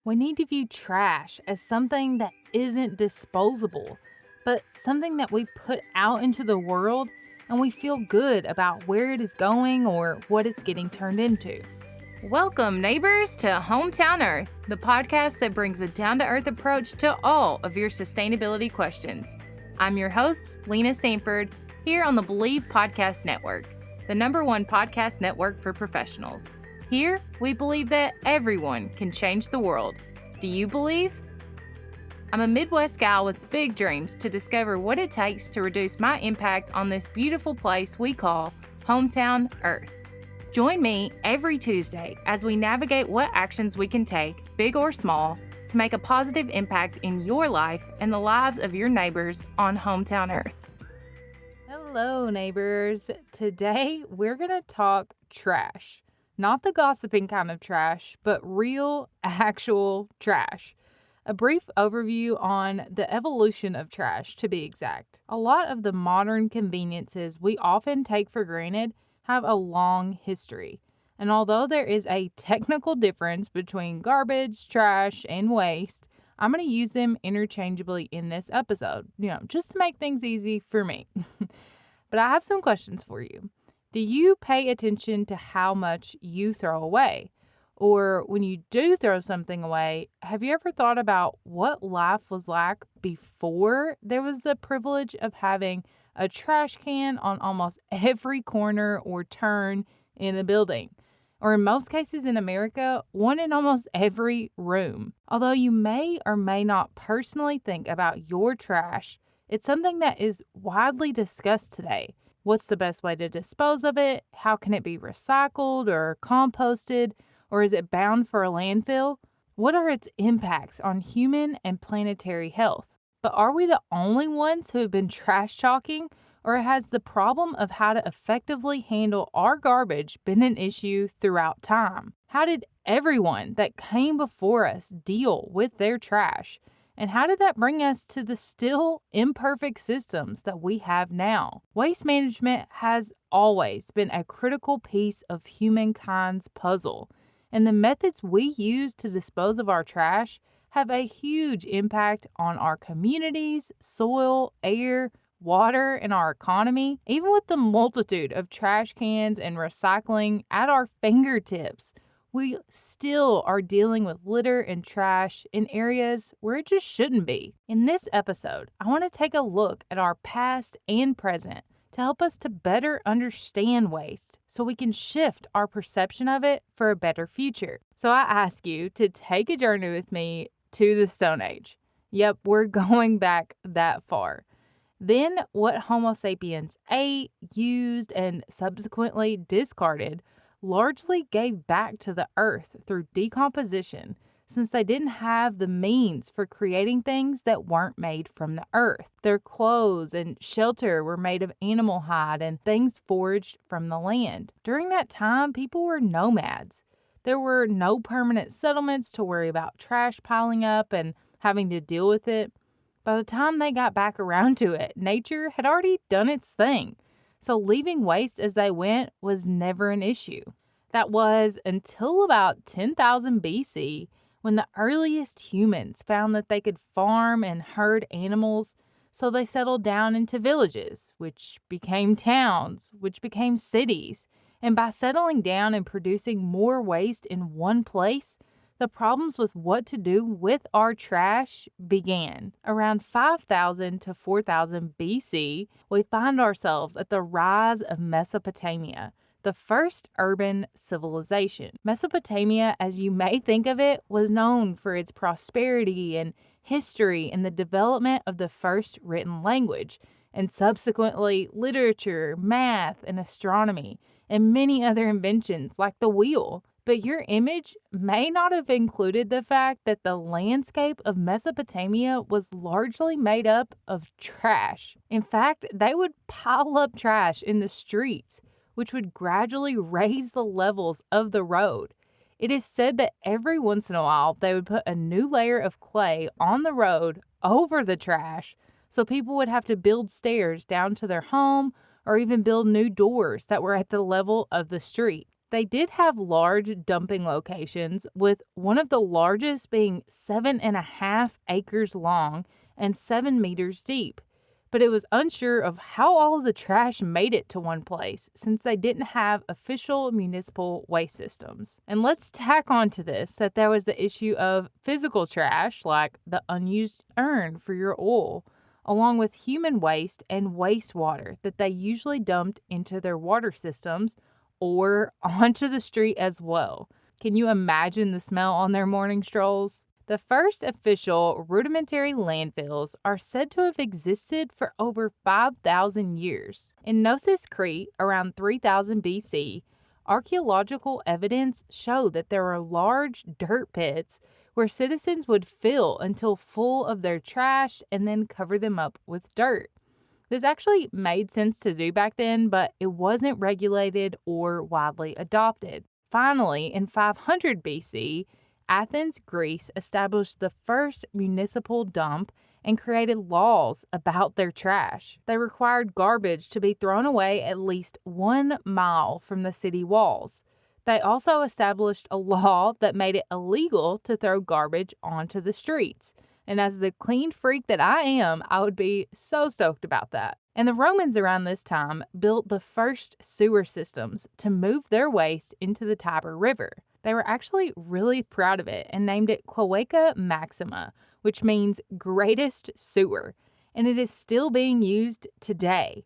We need to view trash as something that isn't disposable, but something that we put out into the world and we feel good about where it is going or what it's getting turned into. Welcome, neighbors, to Hometown Earth, the podcast that brings a down to earth approach to all of your sustainability questions. I'm your host, Lena Sanford, here on the Believe Podcast Network, the #1 podcast network for professionals. Here, we believe that everyone can change the world. Do you believe? I'm a Midwest gal with big dreams to discover what it takes to reduce my impact on this beautiful place we call Hometown Earth. Join me every Tuesday as we navigate what actions we can take, big or small, to make a positive impact in your life and the lives of your neighbors on Hometown Earth. Hello, neighbors. Today, we're going to talk trash. Not the gossiping kind of trash, but real, actual trash. A brief overview on the evolution of trash, to be exact. A lot of the modern conveniences we often take for granted have a long history. And although there is a technical difference between garbage, trash, and waste, I'm going to use them interchangeably in this episode, just to make things easy for me. But I have some questions for you. Do you pay attention to how much you throw away? Or when you do throw something away, have you ever thought about what life was like before there was the privilege of having a trash can on almost every corner or turn in a building? Or in most cases in America, one in almost every room. Although you may or may not personally think about your trash, it's something that is widely discussed today. What's the best way to dispose of it? How can it be recycled or composted? Or is it bound for a landfill? What are its impacts on human and planetary health? But are we the only ones who have been trash talking? Or has the problem of how to effectively handle our garbage been an issue throughout time? How did everyone that came before us deal with their trash? And how did that bring us to the still imperfect systems that we have now? Waste management has always been a critical piece of humankind's puzzle, and the methods we use to dispose of our trash have a huge impact on our communities, soil, air, water, and our economy. Even with the multitude of trash cans and recycling at our fingertips, we still are dealing with litter and trash in areas where it just shouldn't be. In this episode, I want to take a look at our past and present to help us to better understand waste so we can shift our perception of it for a better future. So I ask you to take a journey with me to the Stone Age. Yep, we're going back that far. Then what Homo sapiens ate, used, and subsequently discarded largely gave back to the earth through decomposition, since they didn't have the means for creating things that weren't made from the earth. Their clothes and shelter were made of animal hide and things foraged from the land. During that time, people were nomads. There were no permanent settlements to worry about trash piling up and having to deal with it. By the time they got back around to it, nature had already done its thing. So leaving waste as they went was never an issue. That was until about 10,000 BC, when the earliest humans found that they could farm and herd animals, so they settled down into villages, which became towns, which became cities. And by settling down and producing more waste in one place, the problems with what to do with our trash began. Around 5,000 to 4,000 BC, we find ourselves at the rise of Mesopotamia, the first urban civilization. Mesopotamia, as you may think of it, was known for its prosperity and history and the development of the first written language, and subsequently literature, math, and astronomy, and many other inventions like the wheel. But your image may not have included the fact that the landscape of Mesopotamia was largely made up of trash. In fact, they would pile up trash in the streets, which would gradually raise the levels of the road. It is said that every once in a while, they would put a new layer of clay on the road over the trash, so people would have to build stairs down to their home or even build new doors that were at the level of the street. They did have large dumping locations, with one of the largest being 7.5 acres long and 7 meters deep. But it was unsure of how all of the trash made it to one place since they didn't have official municipal waste systems. And let's tack on to this that there was the issue of physical trash, like the unused urn for your oil, along with human waste and wastewater that they usually dumped into their water systems or onto the street as well. Can you imagine the smell on their morning strolls? The first official rudimentary landfills are said to have existed for over 5,000 years. In Knossos, Crete, around 3000 BC, archaeological evidence showed that there were large dirt pits where citizens would fill until full of their trash and then cover them up with dirt. This actually made sense to do back then, but it wasn't regulated or widely adopted. Finally, in 500 BC, Athens, Greece established the first municipal dump and created laws about their trash. They required garbage to be thrown away at least 1 mile from the city walls. They also established a law that made it illegal to throw garbage onto the streets. And as the clean freak that I am, I would be so stoked about that. And the Romans around this time built the first sewer systems to move their waste into the Tiber River. They were actually really proud of it and named it Cloaca Maxima, which means greatest sewer, and it is still being used today.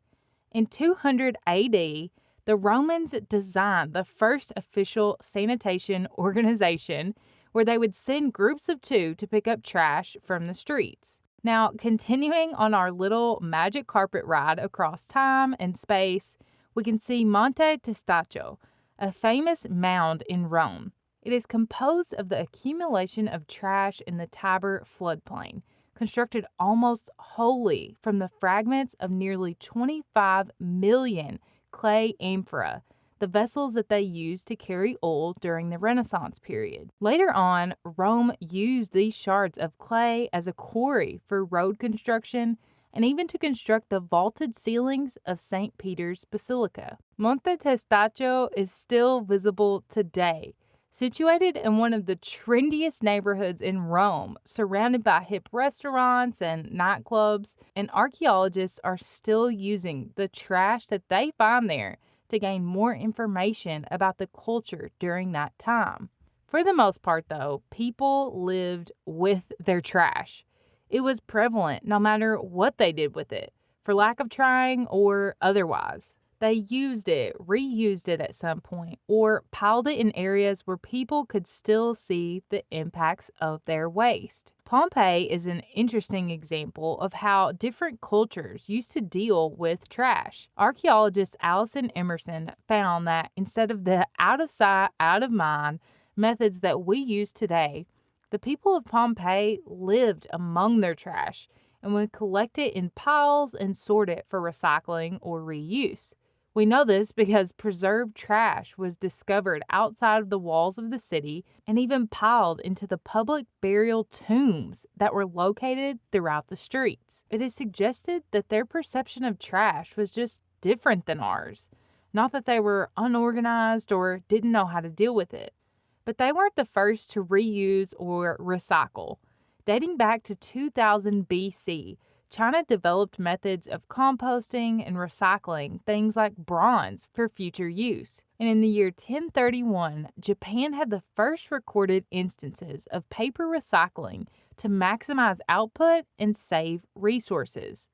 In 200 AD, the Romans designed the first official sanitation organization where they would send groups of 2 to pick up trash from the streets. Now, continuing on our little magic carpet ride across time and space, we can see Monte Testaccio, a famous mound in Rome. It is composed of the accumulation of trash in the Tiber floodplain, constructed almost wholly from the fragments of nearly 25 million clay amphora, the vessels that they used to carry oil during the Renaissance period. Later on, Rome used these shards of clay as a quarry for road construction and even to construct the vaulted ceilings of St. Peter's Basilica. Monte Testaccio is still visible today, situated in one of the trendiest neighborhoods in Rome, surrounded by hip restaurants and nightclubs, and archaeologists are still using the trash that they find there to gain more information about the culture during that time. For the most part, though, people lived with their trash. It was prevalent no matter what they did with it, for lack of trying or otherwise. They used it, reused it at some point, or piled it in areas where people could still see the impacts of their waste. Pompeii is an interesting example of how different cultures used to deal with trash. Archaeologist Alison Emerson found that instead of the out of sight, out of mind methods that we use today, the people of Pompeii lived among their trash and would collect it in piles and sort it for recycling or reuse. We know this because preserved trash was discovered outside of the walls of the city and even piled into the public burial tombs that were located throughout the streets. It is suggested that their perception of trash was just different than ours. Not that they were unorganized or didn't know how to deal with it, but they weren't the first to reuse or recycle. Dating back to 2000 BC, China developed methods of composting and recycling things like bronze for future use. And in the year 1031, Japan had the first recorded instances of paper recycling to maximize output and save resources.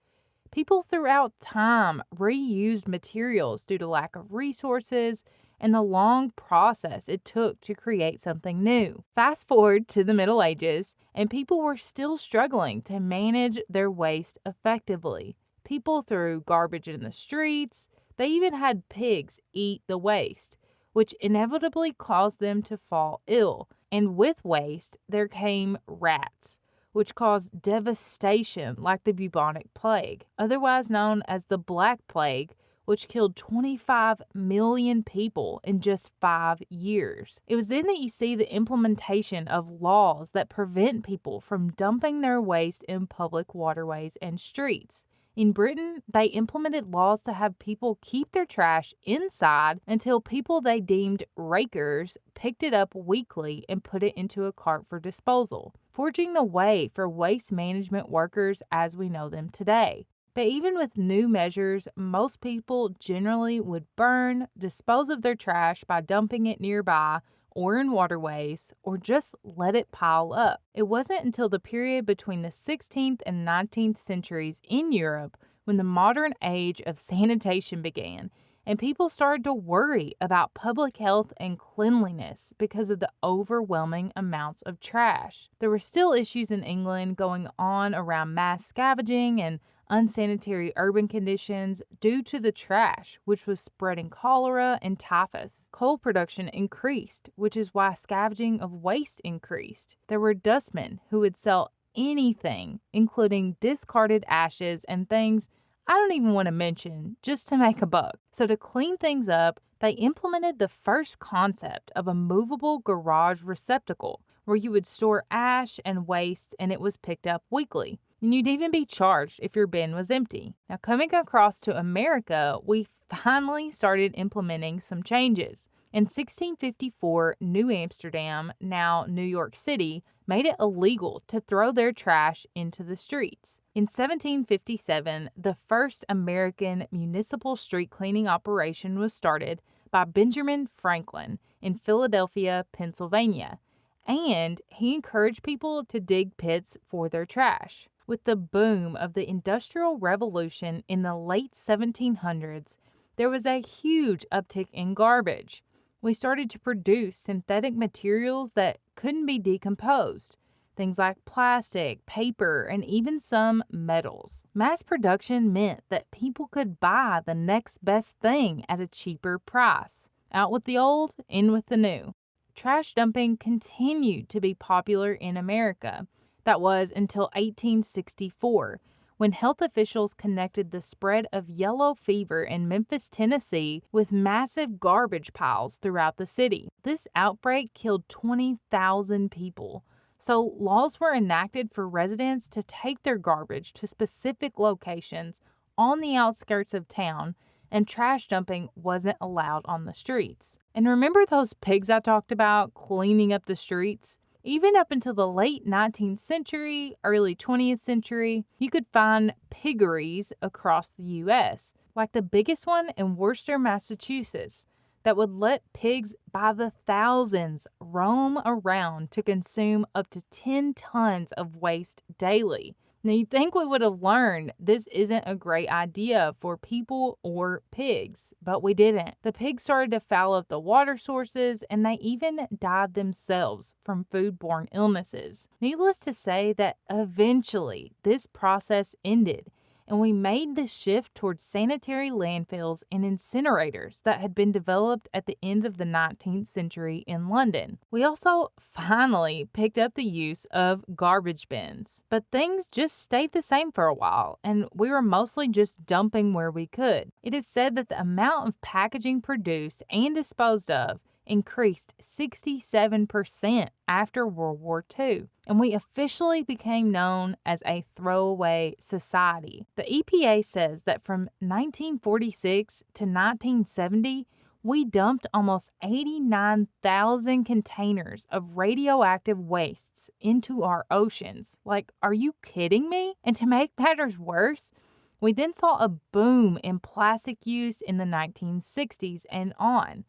People throughout time reused materials due to lack of resources and the long process it took to create something new. Fast forward to the Middle Ages, and people were still struggling to manage their waste effectively. People threw garbage in the streets. They even had pigs eat the waste, which inevitably caused them to fall ill. And with waste, there came rats, which caused devastation like the bubonic plague, otherwise known as the Black Plague, which killed 25 million people in just 5 years. It was then that you see the implementation of laws that prevent people from dumping their waste in public waterways and streets. In Britain, they implemented laws to have people keep their trash inside until people they deemed rakers picked it up weekly and put it into a cart for disposal, forging the way for waste management workers as we know them today. But even with new measures, most people generally would burn, dispose of their trash by dumping it nearby or in waterways, or just let it pile up. It wasn't until the period between the 16th and 19th centuries in Europe when the modern age of sanitation began, and people started to worry about public health and cleanliness because of the overwhelming amounts of trash. There were still issues in England going on around mass scavenging and unsanitary urban conditions due to the trash, which was spreading cholera and typhus. Coal production increased, which is why scavenging of waste increased. There were dustmen who would sell anything, including discarded ashes and things I don't even want to mention, just to make a buck. So to clean things up, they implemented the first concept of a movable garage receptacle where you would store ash and waste and it was picked up weekly. And you'd even be charged if your bin was empty. Now, coming across to America, we finally started implementing some changes. In 1654, New Amsterdam, now New York City, made it illegal to throw their trash into the streets. In 1757, the first American municipal street cleaning operation was started by Benjamin Franklin in Philadelphia, Pennsylvania, and he encouraged people to dig pits for their trash. With the boom of the Industrial Revolution in the late 1700s, there was a huge uptick in garbage. We started to produce synthetic materials that couldn't be decomposed, things like plastic, paper, and even some metals. Mass production meant that people could buy the next best thing at a cheaper price. Out with the old, in with the new. Trash dumping continued to be popular in America. That was until 1864, when health officials connected the spread of yellow fever in Memphis, Tennessee, with massive garbage piles throughout the city. This outbreak killed 20,000 people. So laws were enacted for residents to take their garbage to specific locations on the outskirts of town, and trash dumping wasn't allowed on the streets. And remember those pigs I talked about cleaning up the streets? Even up until the late 19th century, early 20th century, you could find piggeries across the U.S., like the biggest one in Worcester, Massachusetts, that would let pigs by the thousands roam around to consume up to 10 tons of waste daily. Now, you'd think we would have learned this isn't a great idea for people or pigs, but we didn't. The pigs started to foul up the water sources, and they even died themselves from foodborne illnesses. Needless to say that eventually this process ended, and we made the shift towards sanitary landfills and incinerators that had been developed at the end of the 19th century in London. We also finally picked up the use of garbage bins, but things just stayed the same for a while, and we were mostly just dumping where we could. It is said that the amount of packaging produced and disposed of increased 67% after World War II, and we officially became known as a throwaway society. The EPA says that from 1946 to 1970, we dumped almost 89,000 containers of radioactive wastes into our oceans. Like, are you kidding me? And to make matters worse, we then saw a boom in plastic use in the 1960s and on.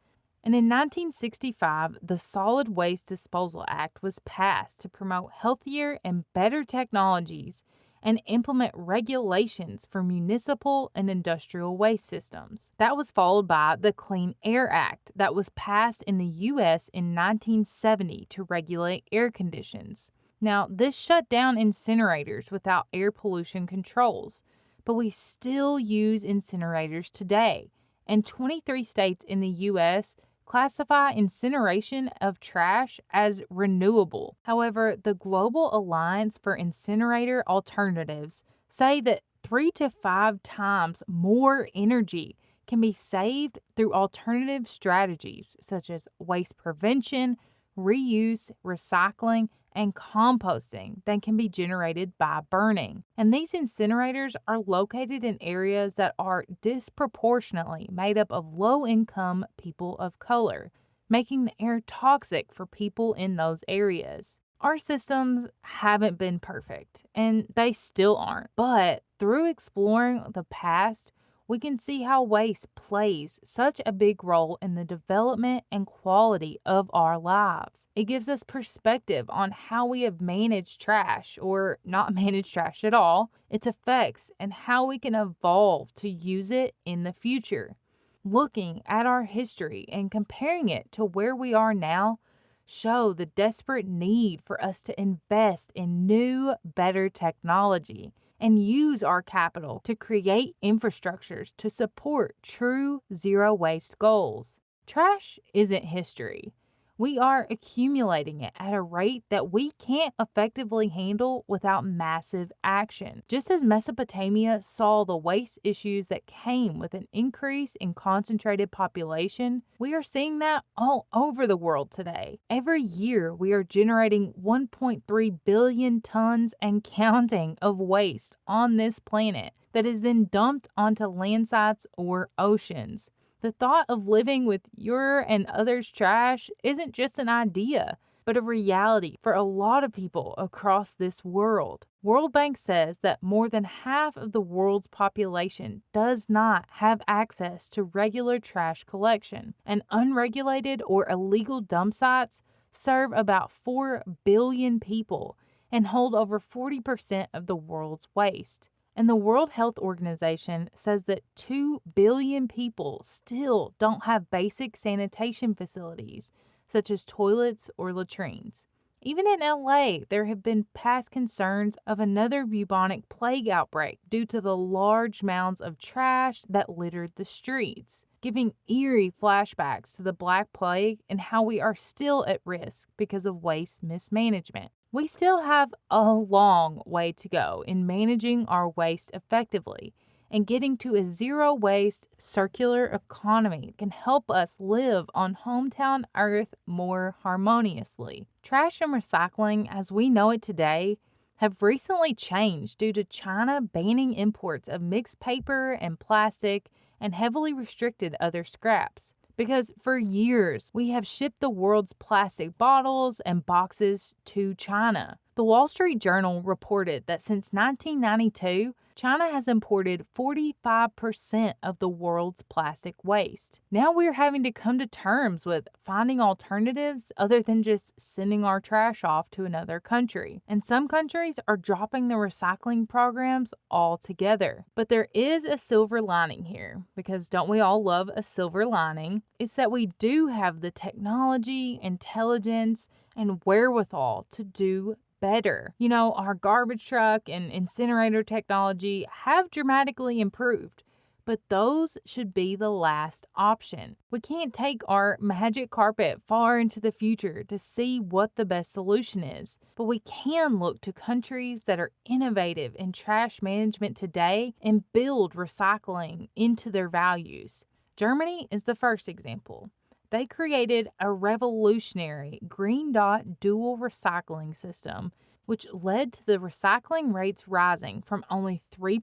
And in 1965, the Solid Waste Disposal Act was passed to promote healthier and better technologies and implement regulations for municipal and industrial waste systems. That was followed by the Clean Air Act that was passed in the U.S. in 1970 to regulate air conditions. Now, this shut down incinerators without air pollution controls, but we still use incinerators today, and 23 states in the U.S. classify incineration of trash as renewable. However, the Global Alliance for Incinerator Alternatives say that 3 to 5 times more energy can be saved through alternative strategies such as waste prevention, reuse, recycling, and composting than can be generated by burning. And these incinerators are located in areas that are disproportionately made up of low-income people of color, making the air toxic for people in those areas. Our systems haven't been perfect, and they still aren't. But through exploring the past, we can see how waste plays such a big role in the development and quality of our lives. It gives us perspective on how we have managed trash, or not managed trash at all, its effects, and how we can evolve to use it in the future. Looking at our history and comparing it to where we are now show the desperate need for us to invest in new, better technology and use our capital to create infrastructures to support true zero waste goals. Trash isn't history. We are accumulating it at a rate that we can't effectively handle without massive action. Just as Mesopotamia saw the waste issues that came with an increase in concentrated population, we are seeing that all over the world today. Every year, we are generating 1.3 billion tons and counting of waste on this planet that is then dumped onto landsides or oceans. The thought of living with your and others' trash isn't just an idea, but a reality for a lot of people across this world. World Bank says that more than half of the world's population does not have access to regular trash collection, and unregulated or illegal dump sites serve about 4 billion people and hold over 40% of the world's waste. And the World Health Organization says that 2 billion people still don't have basic sanitation facilities, such as toilets or latrines. Even in LA, there have been past concerns of another bubonic plague outbreak due to the large mounds of trash that littered the streets, giving eerie flashbacks to the Black Plague and how we are still at risk because of waste mismanagement. We still have a long way to go in managing our waste effectively, and getting to a zero waste circular economy can help us live on hometown Earth more harmoniously. Trash and recycling as we know it today have recently changed due to China banning imports of mixed paper and plastic and heavily restricted other scraps. Because for years, we have shipped the world's plastic bottles and boxes to China. The Wall Street Journal reported that since 1992, China has imported 45% of the world's plastic waste. Now we're having to come to terms with finding alternatives other than just sending our trash off to another country. And some countries are dropping the recycling programs altogether. But there is a silver lining here, because don't we all love a silver lining? It's that we do have the technology, intelligence, and wherewithal to do better. You know, our garbage truck and incinerator technology have dramatically improved, but those should be the last option. We can't take our magic carpet far into the future to see what the best solution is, but we can look to countries that are innovative in trash management today and build recycling into their values. Germany is the first example. They created a revolutionary green dot dual recycling system, which led to the recycling rates rising from only 3%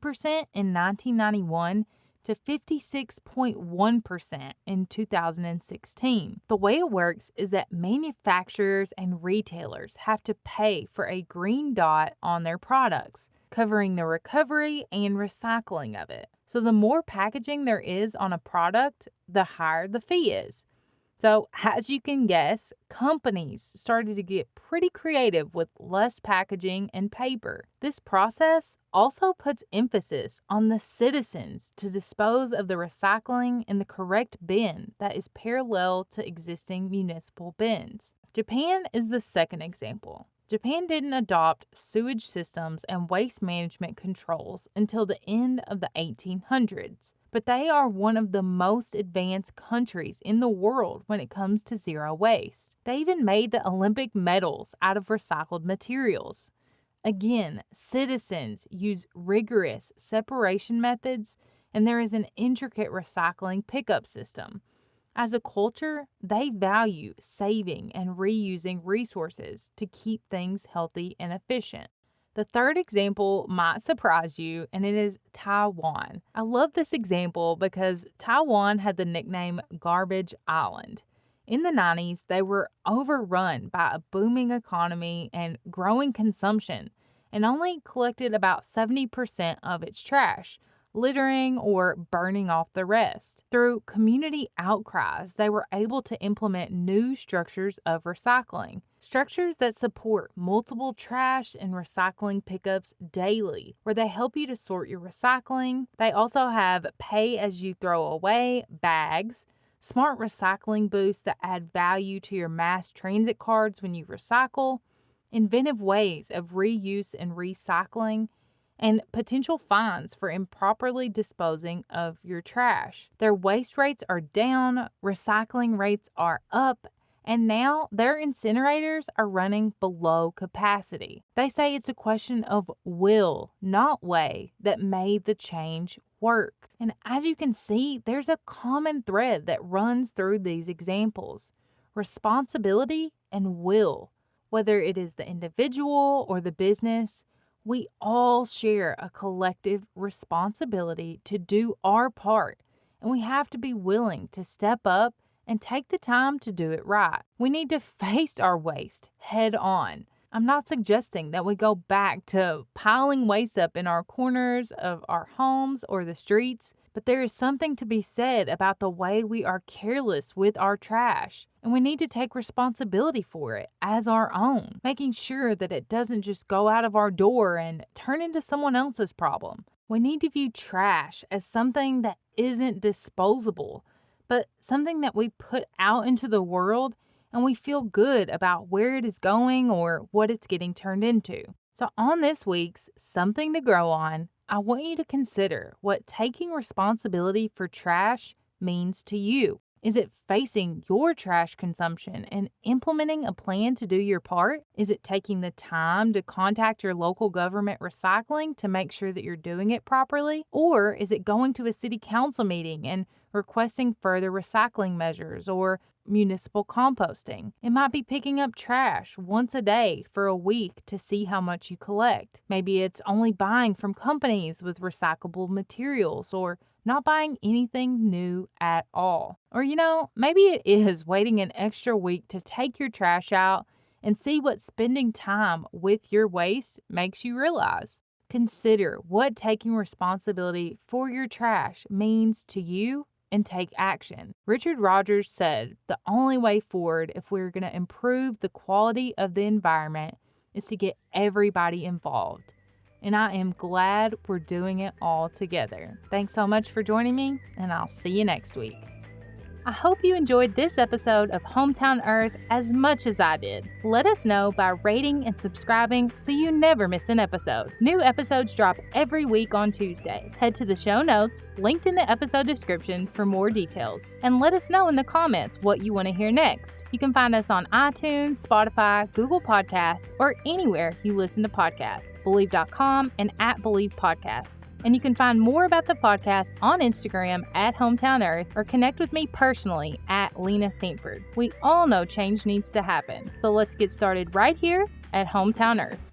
in 1991 to 56.1% in 2016. The way it works is that manufacturers and retailers have to pay for a green dot on their products, covering the recovery and recycling of it. So the more packaging there is on a product, the higher the fee is. So, as you can guess, companies started to get pretty creative with less packaging and paper. This process also puts emphasis on the citizens to dispose of the recycling in the correct bin that is parallel to existing municipal bins. Japan is the second example. Japan didn't adopt sewage systems and waste management controls until the end of the 1800s. But they are one of the most advanced countries in the world when it comes to zero waste. They even made the Olympic medals out of recycled materials. Again, citizens use rigorous separation methods, and there is an intricate recycling pickup system. As a culture, they value saving and reusing resources to keep things healthy and efficient. The third example might surprise you, and it is Taiwan. I love this example because Taiwan had the nickname Garbage Island. In the 90s, they were overrun by a booming economy and growing consumption, and only collected about 70% of its trash, littering or burning off the rest. Through community outcries, they were able to implement new structures of recycling, structures that support multiple trash and recycling pickups daily, where they help you to sort your recycling. They also have pay as you throw away bags, smart recycling booths that add value to your mass transit cards when you recycle, inventive ways of reuse and recycling, and potential fines for improperly disposing of your trash. Their waste rates are down, recycling rates are up, and now their incinerators are running below capacity. They say it's a question of will, not way, that made the change work. And as you can see, there's a common thread that runs through these examples: responsibility and will. Whether it is the individual or the business, we all share a collective responsibility to do our part, and we have to be willing to step up and take the time to do it right. We need to face our waste head on. I'm not suggesting that we go back to piling waste up in our corners of our homes or the streets, but there is something to be said about the way we are careless with our trash, and we need to take responsibility for it as our own, making sure that it doesn't just go out of our door and turn into someone else's problem. We need to view trash as something that isn't disposable, but something that we put out into the world and we feel good about where it is going or what it's getting turned into. So on this week's Something to Grow On, I want you to consider what taking responsibility for trash means to you. Is it facing your trash consumption and implementing a plan to do your part? Is it taking the time to contact your local government recycling to make sure that you're doing it properly? Or is it going to a city council meeting and requesting further recycling measures or municipal composting? It might be picking up trash once a day for a week to see how much you collect. Maybe it's only buying from companies with recyclable materials or not buying anything new at all. Or, maybe it is waiting an extra week to take your trash out and see what spending time with your waste makes you realize. Consider what taking responsibility for your trash means to you and take action. Richard Rogers said the only way forward if we're going to improve the quality of the environment is to get everybody involved. And I am glad we're doing it all together. Thanks so much for joining me, and I'll see you next week. I hope you enjoyed this episode of Hometown Earth as much as I did. Let us know by rating and subscribing so you never miss an episode. New episodes drop every week on Tuesday. Head to the show notes, linked in the episode description for more details, and let us know in the comments what you want to hear next. You can find us on iTunes, Spotify, Google Podcasts, or anywhere you listen to podcasts. Believe.com and @Believe Podcasts. And you can find more about the podcast on Instagram @Hometown Earth or connect with me personally @Lena Saintford. We all know change needs to happen, so let's get started right here at Hometown Earth.